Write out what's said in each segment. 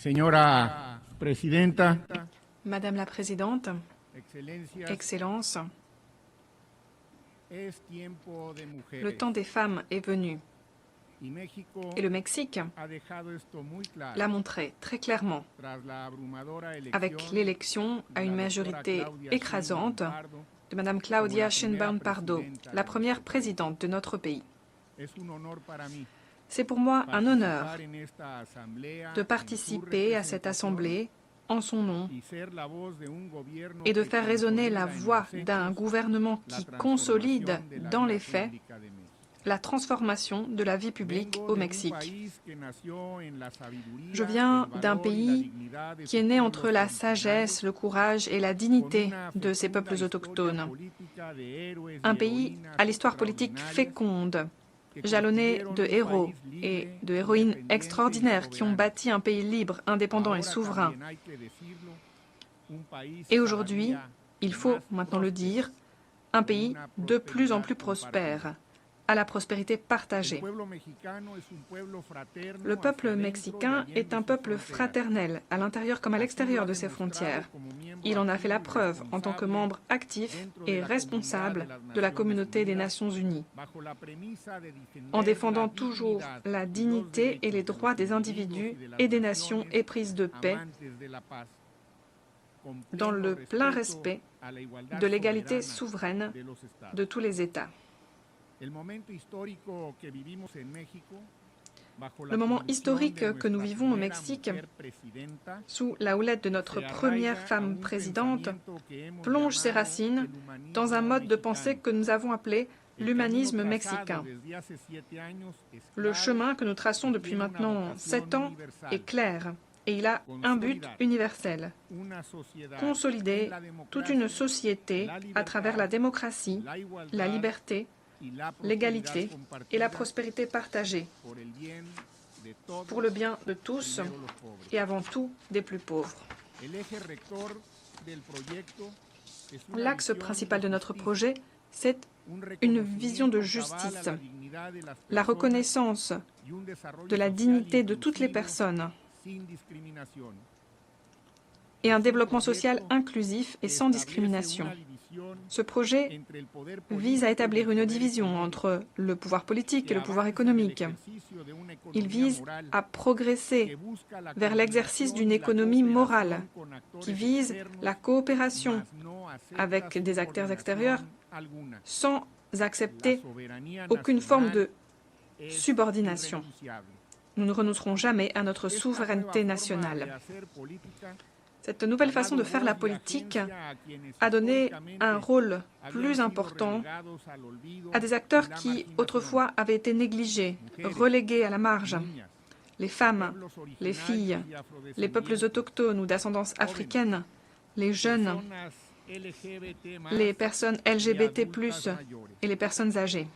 Señora Presidenta, Madame la Présidente, Excelencias, Excellences, es tiempo de mujeres. le temps des femmes est venu Y México et le Mexique ha dejado esto muy claro l'a montré très clairement tras la abrumadora avec elección l'élection à une de la majorité doctora Claudia écrasante Sheinbaum Pardo. de Madame Claudia Sheinbaum Pardo, la première présidente de notre pays. Es un honor para mí C'est pour moi un honneur participar en esta asamblea de en participer à su cette representación assemblée en son nom y ser la voz de un gobierno et de que faire résonner la consolida en voix los d'un hechos gouvernement la qui transformación consolide de la dans vida les faits pública de México. la transformation de la vie publique Vengo au de un Mexique. país que nació en la sabiduría, Je viens el d'un valor y la pays dignidad de qui est sus né pueblos entre la originarios, sagesse, le courage et la con dignité una de ces fecunda peuples historia autochtones. política de héroes Un y pays heroínas à l'histoire politique extraordinarias féconde, que jalonné construyeron de un héros país et libre, de héroïnes independiente y extraordinaires qui ont soberano. bâti un pays libre, indépendant et Ahora souverain. también hay que decirlo, un país Et cada aujourd'hui, día il faut más maintenant le próspero, dire, un con pays una de plus en prosperidad plus prospère, compartida. à la prospérité El partagée. pueblo mexicano es un pueblo fraterno Le peuple hacia adentro y mexicain allende est un sus peuple fronteras. fraternel, à l'intérieur comme à Así lo l'extérieur ha de ses demostrado frontières. como miembro Il en a fait la activo y preuve en tant que responsable membre actif dentro de et la responsable comunidad de la Naciones communauté des Unidas, Nations Unies, bajo la premisa de defender en défendant la toujours dignidad la y los dignité et les derechos de droits los des individuos individus y de las et des nations naciones éprises de paix, amantes de la paz, con dans pleno le plein respeto respect a la igualdad de l'égalité soberana souveraine de los estados. de tous les États. El momento histórico que vivimos en México, bajo la Le moment conducción historique de que nous nuestra vivons au primera Mexique, mujer presidenta, sous la houlette de notre se première arraiga a femme un présidente, pensamiento que hemos plonge ses llamado racines el humanismo dans un mode de mexicano. pensée que nous avons appelé El l'humanisme camino mexicain. trazado desde hace 7 años es Le claro chemin que nous traçons depuis tiene una maintenant vocación 7 ans universal. est clair et il a un but universel, Una sociedad en consolider la toute democracia, une société la à libertad, travers la démocratie, la igualdad la liberté, y la l'égalité prosperidad et la compartida prospérité partagée, por el bien de todos, pour le bien de tous primero los pobres. et avant tout des plus pauvres. El eje rector del proyecto es una L'axe visión principal de notre justicia, projet, c'est un une vision de reconocimiento cabal a justice, la dignidad de las la personas reconnaissance y un desarrollo de la social dignité de toutes les inclusivo, personnes sin discriminación. et un développement social inclusif et sans Establece discrimination. una división Ce projet entre el poder vise à político y établir el une poder division económico, entre le pouvoir politique que et le pouvoir avance en el économique. ejercicio de una Il economía vise moral, à que progresser busca la vers l'exercice coordinación d'une y la économie morale, cooperación con actores qui vise externos, la coopération mas no acepta avec des acteurs extérieurs subordinación alguna. sans La accepter soberanía aucune forme nacional de es subordination. irrenunciable. Nous ne renoncerons jamais à notre Esta souveraineté nueva forma de nationale. hacer política Cette nouvelle façon de faire la politique a donné un rôle plus important à des acteurs qui autrefois avaient été négligés, relégués à la marge. Les femmes, les filles, les peuples autochtones ou d'ascendance africaine, les jeunes, les personnes LGBT+, et les personnes âgées.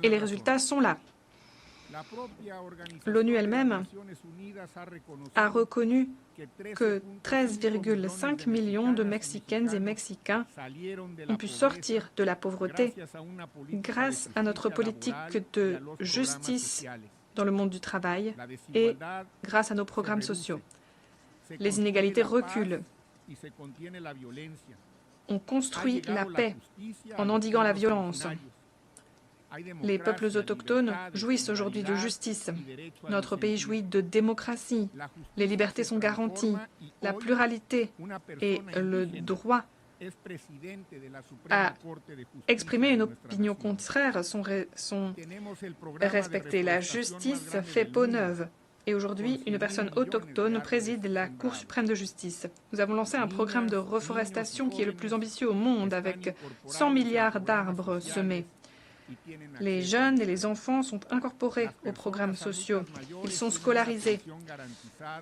Et les résultats sont là. L'ONU elle-même a reconnu que 13,5 millions de Mexicaines et Mexicains ont pu sortir de la pauvreté grâce à notre politique de justice dans le monde du travail et grâce à nos programmes sociaux. Les inégalités reculent. On construit la paix en endiguant la violence. Les peuples autochtones jouissent aujourd'hui de justice. Notre pays jouit de démocratie. Les libertés sont garanties. La pluralité et le droit à exprimer une opinion contraire sont respectés. La justice fait peau neuve. Et aujourd'hui, une personne autochtone préside la Cour suprême de justice. Nous avons lancé un programme de reforestation qui est le plus ambitieux au monde, avec 100 milliards d'arbres semés. Les jeunes et les enfants sont incorporés aux programmes sociaux. Ils sont scolarisés.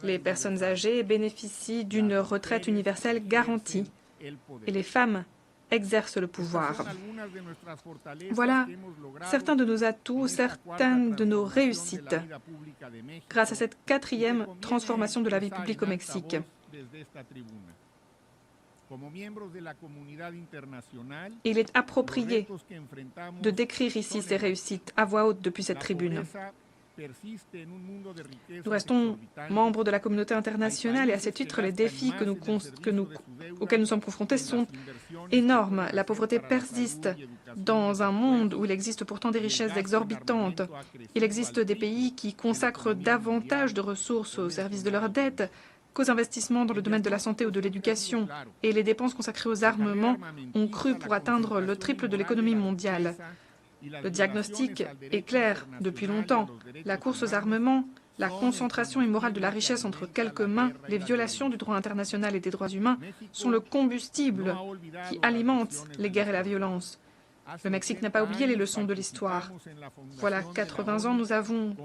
Les personnes âgées bénéficient d'une retraite universelle garantie. Et les femmes exercent le pouvoir. Voilà certains de nos atouts, certaines de nos réussites, grâce à cette 4e transformation de la vie publique au Mexique. Il est approprié de décrire ici ces réussites à voix haute depuis cette tribune. Nous restons membres de la communauté internationale et à ce titre, les défis auxquels nous sommes confrontés sont énormes. La pauvreté persiste dans un monde où il existe pourtant des richesses exorbitantes. Il existe des pays qui consacrent davantage de ressources au service de leurs dettes qu'aux investissements dans le domaine de la santé ou de l'éducation. Et les dépenses consacrées aux armements ont cru pour atteindre le triple de l'économie mondiale. Le diagnostic est clair depuis longtemps. La course aux armements, la concentration immorale de la richesse entre quelques mains, les violations du droit international et des droits humains sont le combustible qui alimente les guerres et la violence. Le Mexique n'a pas oublié les leçons de l'histoire. Voilà 80 ans, nous avons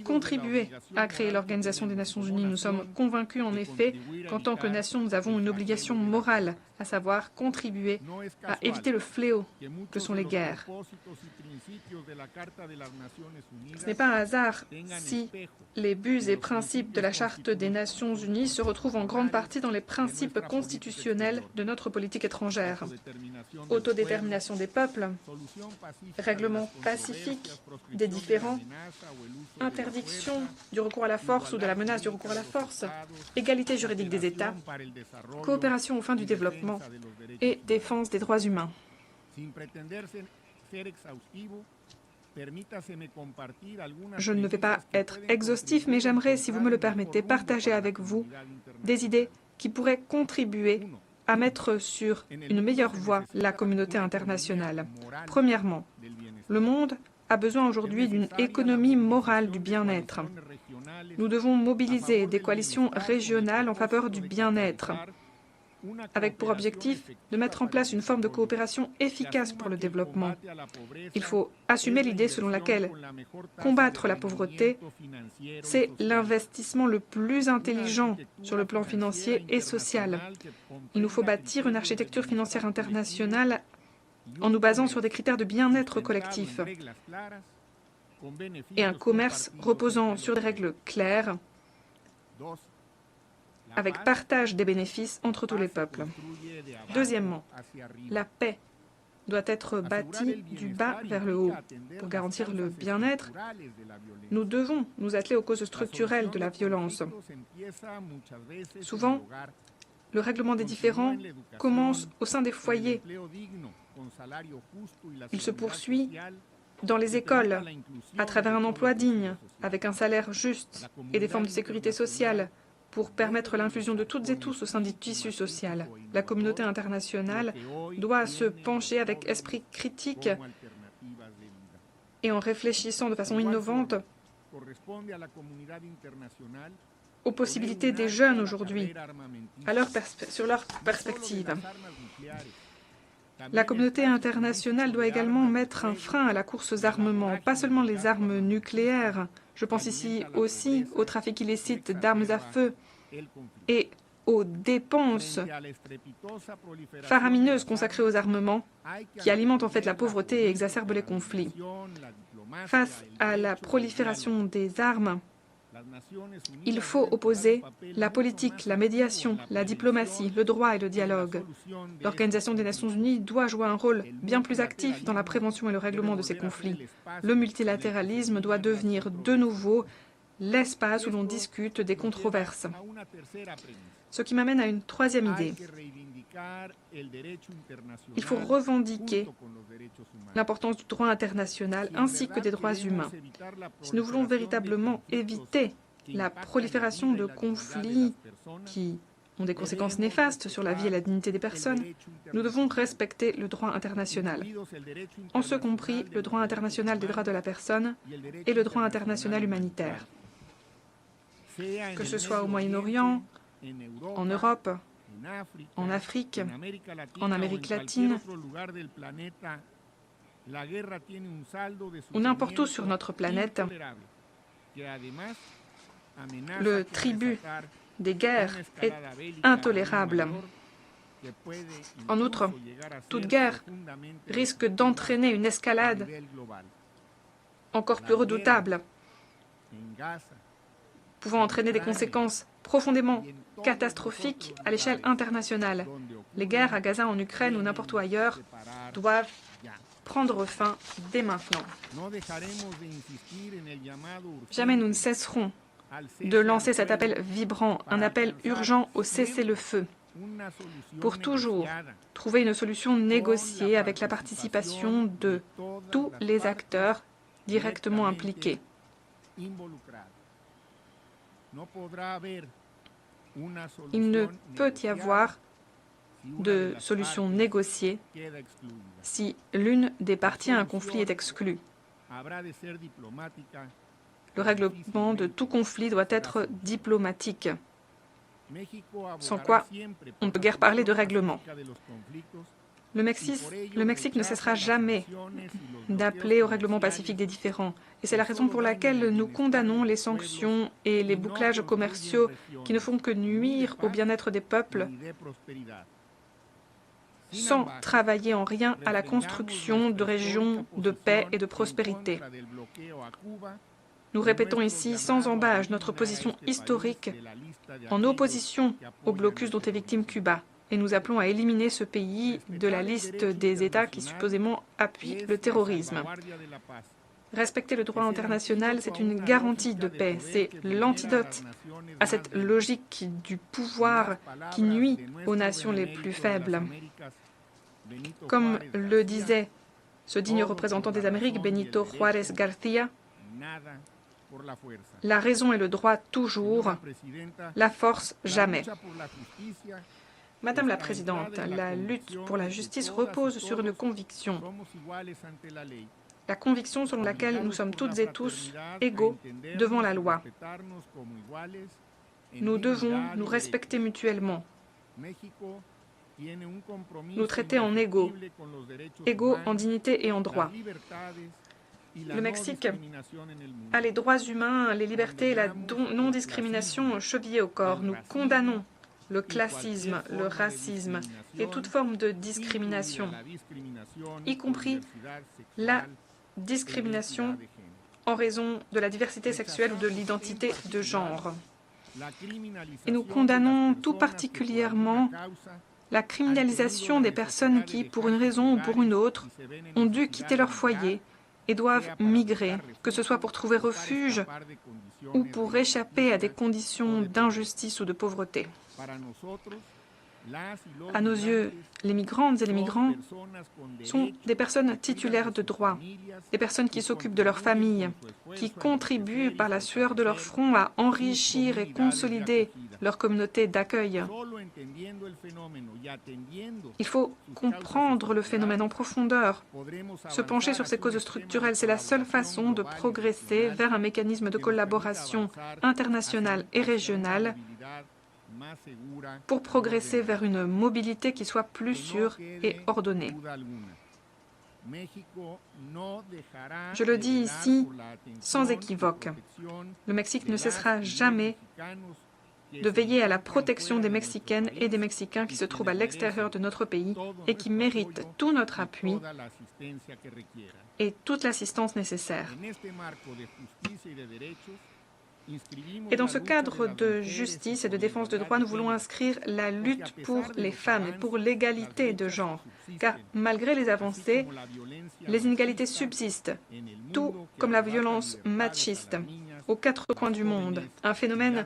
contribué à créer l'Organisation des Nations Unies. Nous sommes convaincus en effet qu'en tant que nation, nous avons une obligation morale, à savoir contribuer à éviter le fléau que sont les guerres. Ce n'est pas un hasard si les buts et principes de la Charte des Nations Unies se retrouvent en grande partie dans les principes constitutionnels de notre politique étrangère. Autodétermination des peuples, règlement pacifique des différends, interdiction du recours à la force ou de la menace du recours à la force, égalité juridique des États, coopération aux fins du développement et défense des droits humains. Je ne vais pas être exhaustif, mais j'aimerais, si vous me le permettez, partager avec vous des idées qui pourraient contribuer à mettre sur une meilleure voie la communauté internationale. Premièrement, le monde a besoin aujourd'hui d'une économie morale du bien-être. Nous devons mobiliser des coalitions régionales en faveur du bien-être, avec pour objectif de mettre en place une forme de coopération efficace pour le développement. Il faut assumer l'idée selon laquelle combattre la pauvreté, c'est l'investissement le plus intelligent sur le plan financier et social. Il nous faut bâtir une architecture financière internationale en nous basant sur des critères de bien-être collectif et un commerce reposant sur des règles claires, avec partage des bénéfices entre tous les peuples. Deuxièmement, la paix doit être bâtie du bas vers le haut. Pour garantir le bien-être, nous devons nous atteler aux causes structurelles de la violence. Souvent, le règlement des différends commence au sein des foyers. Il se poursuit dans les écoles, à travers un emploi digne, avec un salaire juste et des formes de sécurité sociale, pour permettre l'inclusion de toutes et tous au sein du tissu social. La communauté internationale doit se pencher avec esprit critique et en réfléchissant de façon innovante aux possibilités des jeunes aujourd'hui, sur leur perspective. La communauté internationale doit également mettre un frein à la course aux armements, pas seulement les armes nucléaires. Je pense ici aussi au trafic illicite d'armes à feu et aux dépenses faramineuses consacrées aux armements qui alimentent en fait la pauvreté et exacerbent les conflits. Face à la prolifération des armes, il faut opposer la politique, la médiation, la diplomatie, le droit et le dialogue. L'Organisation des Nations Unies doit jouer un rôle bien plus actif dans la prévention et le règlement de ces conflits. Le multilatéralisme doit devenir de nouveau l'espace où l'on discute des controverses. Ce qui m'amène à une troisième idée. Il faut revendiquer l'importance du droit international ainsi que des droits humains. Si nous voulons véritablement éviter la prolifération de conflits qui ont des conséquences néfastes sur la vie et la dignité des personnes, nous devons respecter le droit international, en ce compris le droit international des droits de la personne et le droit international humanitaire. Que ce soit au Moyen-Orient, en Europe, en Afrique, en Amérique latine, ou n'importe où sur notre planète, le tribut des guerres est intolérable. En outre, toute guerre risque d'entraîner une escalade encore plus redoutable, pouvant entraîner des conséquences profondément catastrophiques à l'échelle internationale. Les guerres à Gaza, en Ukraine ou n'importe où ailleurs doivent prendre fin dès maintenant. Jamais nous ne cesserons de lancer cet appel vibrant, un appel urgent au cessez-le-feu, pour toujours trouver une solution négociée avec la participation de tous les acteurs directement impliqués. Il ne peut y avoir de solution négociée si l'une des parties à un conflit est exclue. Le règlement de tout conflit doit être diplomatique, sans quoi on ne peut guère parler de règlement. Le Mexique ne cessera jamais d'appeler au règlement pacifique des différends. Et c'est la raison pour laquelle nous condamnons les sanctions et les bouclages commerciaux qui ne font que nuire au bien-être des peuples sans travailler en rien à la construction de régions de paix et de prospérité. Nous répétons ici sans embâche notre position historique en opposition au blocus dont est victime Cuba. Et nous appelons à éliminer ce pays de la liste des États qui supposément appuient le terrorisme. Respecter le droit international, c'est une garantie de paix. C'est l'antidote à cette logique du pouvoir qui nuit aux nations les plus faibles. Comme le disait ce digne représentant des Amériques, Benito Juárez García, la raison et le droit toujours, la force jamais. Madame la Présidente, la lutte pour la justice repose sur une conviction. La conviction selon laquelle nous sommes toutes et tous égaux devant la loi. Nous devons nous respecter mutuellement, nous traiter en égaux, égaux en dignité et en droit. Le Mexique a les droits humains, les libertés et la non-discrimination chevillés au corps. Nous condamnons le classisme, le racisme et toute forme de discrimination, y compris la discrimination en raison de la diversité sexuelle ou de l'identité de genre. Et nous condamnons tout particulièrement la criminalisation des personnes qui, pour une raison ou pour une autre, ont dû quitter leur foyer et doivent migrer, que ce soit pour trouver refuge ou pour échapper à des conditions d'injustice ou de pauvreté. À nos yeux, les migrantes et les migrants sont des personnes titulaires de droits, des personnes qui s'occupent de leur famille, qui contribuent par la sueur de leur front à enrichir et consolider leur communauté d'accueil. Il faut comprendre le phénomène en profondeur, se pencher sur ses causes structurelles. C'est la seule façon de progresser vers un mécanisme de collaboration internationale et régionale pour progresser vers une mobilité qui soit plus sûre et ordonnée. Je le dis ici sans équivoque, le Mexique ne cessera jamais de veiller à la protection des Mexicaines et des Mexicains qui se trouvent à l'extérieur de notre pays et qui méritent tout notre appui et toute l'assistance nécessaire. Et dans ce cadre de justice et de défense de droits, nous voulons inscrire la lutte pour les femmes et pour l'égalité de genre. Car malgré les avancées, les inégalités subsistent, tout comme la violence machiste, aux quatre coins du monde. Un phénomène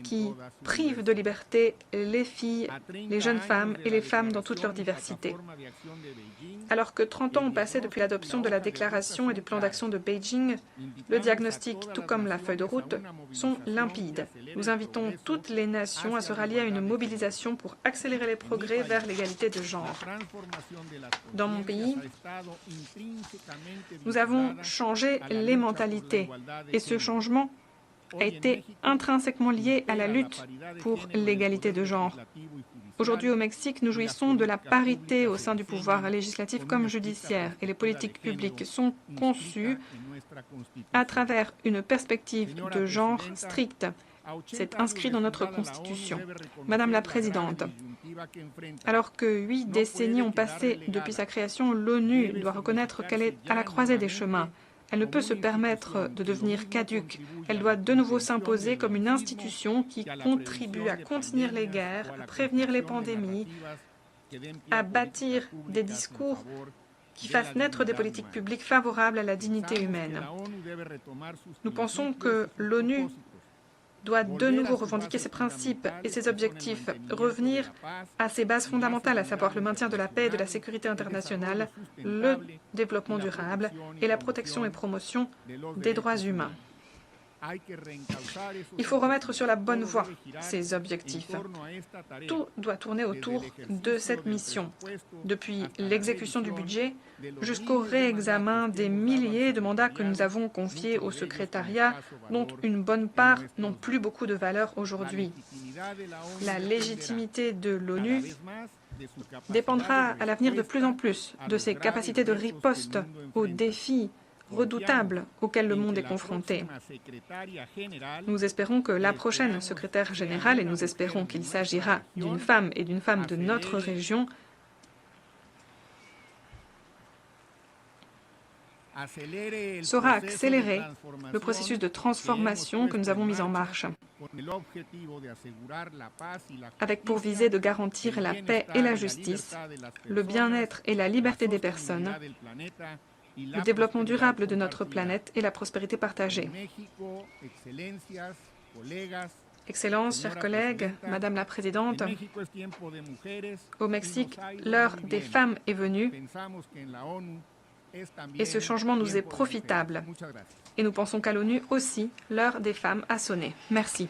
qui prive de liberté les filles, les jeunes femmes et les femmes dans toute leur diversité. Alors que 30 ans ont passé depuis l'adoption de la déclaration et du plan d'action de Beijing, le diagnostic, tout comme la feuille de route, sont limpides. Nous invitons toutes les nations à se rallier à une mobilisation pour accélérer les progrès vers l'égalité de genre. Dans mon pays, nous avons changé les mentalités et ce changement a été intrinsèquement lié à la lutte pour l'égalité de genre. Aujourd'hui au Mexique, nous jouissons de la parité au sein du pouvoir législatif comme judiciaire et les politiques publiques sont conçues à travers une perspective de genre stricte. C'est inscrit dans notre Constitution. Madame la Présidente, alors que 8 décennies ont passé depuis sa création, l'ONU doit reconnaître qu'elle est à la croisée des chemins. Elle ne peut se permettre de devenir caduque. Elle doit de nouveau s'imposer comme une institution qui contribue à contenir les guerres, à prévenir les pandémies, à bâtir des discours qui fasse naître des politiques publiques favorables à la dignité humaine. Nous pensons que l'ONU doit de nouveau revendiquer ses principes et ses objectifs, revenir à ses bases fondamentales, à savoir le maintien de la paix et de la sécurité internationale, le développement durable et la protection et promotion des droits humains. Il faut remettre sur la bonne voie ces objectifs. Tout doit tourner autour de cette mission, depuis l'exécution du budget jusqu'au réexamen des milliers de mandats que nous avons confiés au secrétariat, dont une bonne part n'ont plus beaucoup de valeur aujourd'hui. La légitimité de l'ONU dépendra à l'avenir de plus en plus de ses capacités de riposte aux défis redoutables auxquels le monde est confronté. Nous espérons que la prochaine secrétaire générale, et nous espérons qu'il s'agira d'une femme et d'une femme de notre région, saura accélérer le processus de transformation que nous avons mis en marche, avec pour visée de garantir la paix et la justice, le bien-être et la liberté des personnes, le développement durable de notre planète et la prospérité partagée. Excellences, chers collègues, Madame la Présidente, au Mexique, l'heure des femmes est venue et ce changement nous est profitable. Et nous pensons qu'à l'ONU aussi, l'heure des femmes a sonné. Merci.